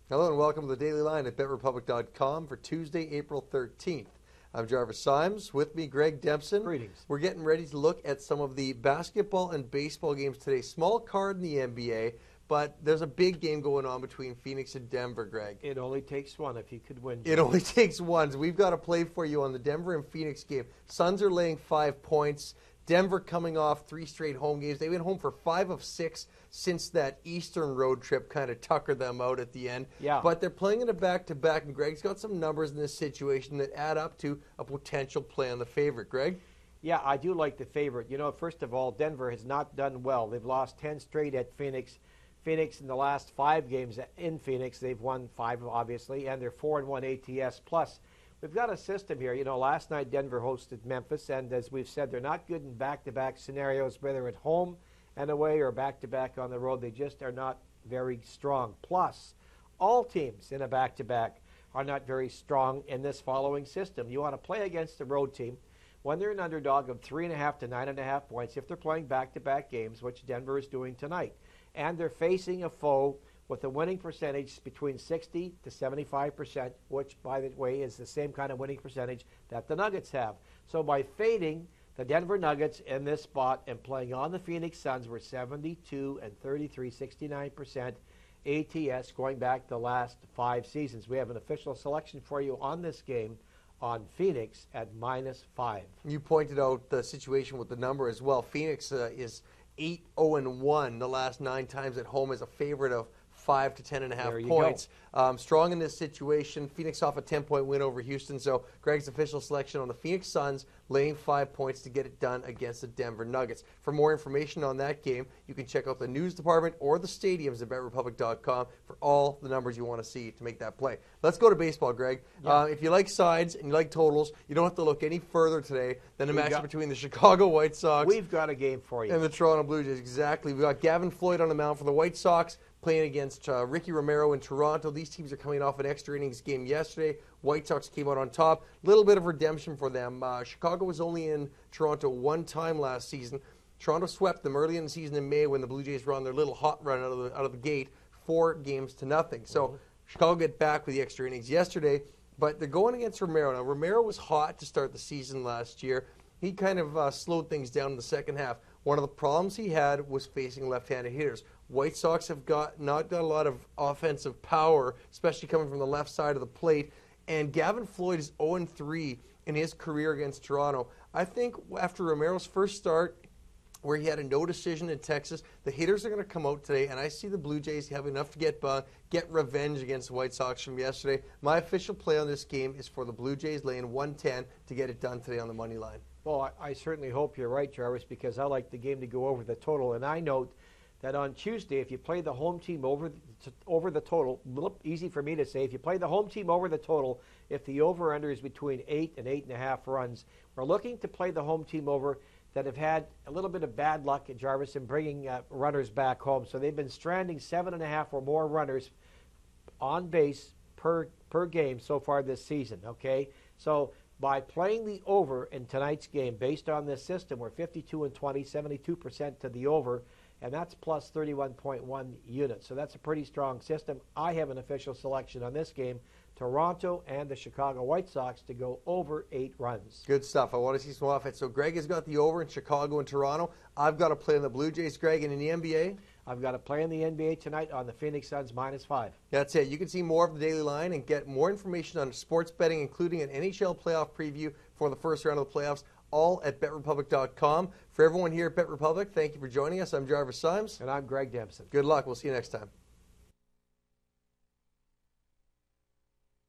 Hello and welcome to the Daily Line at BetRepublic.com for Tuesday, April 13th. I'm Jarvis Symes. With me, Greg Dempson. Greetings. We're getting ready to look at some of the basketball and baseball games today. Small card in the NBA, but there's a big game going on between Phoenix and Denver, Greg. It only takes one if you could win. It only takes one. So we've got a play for you on the Denver and Phoenix game. Suns are laying 5 points. Denver coming off 3 straight home games. They went home for 5 of 6 since that Eastern road trip kind of tuckered them out at the end. Yeah. But they're playing in a back-to-back, and Greg's got some numbers in this situation that add up to a potential play on the favorite. Greg? Yeah, I do like the favorite. You know, first of all, Denver has not done well. They've lost 10 straight at Phoenix. Phoenix in the last 5 games in Phoenix, they've won 5, obviously, and they're 4-1 ATS plus. We've got a system here. You know, last night Denver hosted Memphis, and as we've said, they're not good in back-to-back scenarios, whether at home and away or back-to-back on the road. They just are not very strong. Plus, all teams in a back-to-back are not very strong in this following system. You want to play against a road team when they're an underdog of 3.5 to 9.5 points if they're playing back-to-back games, which Denver is doing tonight. And they're facing a foe with a winning percentage between 60 to 75%, which, by the way, is the same kind of winning percentage that the Nuggets have. So by fading the Denver Nuggets in this spot and playing on the Phoenix Suns, we're 72 and 33, 69% ATS going back the last 5 seasons. We have an official selection for you on this game on Phoenix at -5. You pointed out the situation with the number as well. Phoenix is 8-0-1 the last 9 times at home as a favorite of 5 to 10.5 points. Strong in this situation. Phoenix off a 10-point win over Houston. So Greg's official selection on the Phoenix Suns laying 5 points to get it done against the Denver Nuggets. For more information on that game, you can check out the news department or the stadiums at BetRepublic.com for all the numbers you want to see to make that play. Let's go to baseball, Greg. Yeah. If you like sides and you like totals, you don't have to look any further today than the matchup between the Chicago White Sox. We've got a game for you. And the Toronto Blue Jays, exactly. We've got Gavin Floyd on the mound for the White Sox, playing against Ricky Romero in Toronto. These teams are coming off an extra innings game yesterday. White Sox came out on top. A little bit of redemption for them. Chicago was only in Toronto 1 time last season. Toronto swept them early in the season in May when the Blue Jays were on their little hot run out of the gate, 4-0. So Chicago get back with the extra innings yesterday, but they're going against Romero. Now, Romero was hot to start the season last year. He kind of slowed things down in the second half. One of the problems he had was facing left-handed hitters. White Sox have not got a lot of offensive power, especially coming from the left side of the plate. And Gavin Floyd is 0-3 in his career against Toronto. I think after Romero's first start, where he had a no decision in Texas, the hitters are going to come out today, and I see the Blue Jays have enough to get revenge against the White Sox from yesterday. My official play on this game is for the Blue Jays laying 110 to get it done today on the money line. Well, I certainly hope you're right, Jarvis, because I like the game to go over the total. And I note that on Tuesday, if you play the home team over the total, easy for me to say, if you play the home team over the total, if the over-under is between 8 and 8.5 runs, we're looking to play the home team over that have had a little bit of bad luck at Jarvis in bringing runners back home. So they've been stranding 7.5 or more runners on base per game so far this season, okay? So by playing the over in tonight's game, based on this system, we're 52-20, 72% to the over, and that's plus 31.1 units. So that's a pretty strong system. I have an official selection on this game, Toronto and the Chicago White Sox to go over 8 runs. Good stuff. I want to see some offense. So Greg has got the over in Chicago and Toronto. I've got to play on the Blue Jays, Greg, and in the NBA? I've got to play in the NBA tonight on the Phoenix Suns -5. That's it. You can see more of the Daily Line and get more information on sports betting, including an NHL playoff preview for the first round of the playoffs, all at BetRepublic.com. For everyone here at Bet Republic, thank you for joining us. I'm Jarvis Symes. And I'm Greg Dempson. Good luck. We'll see you next time.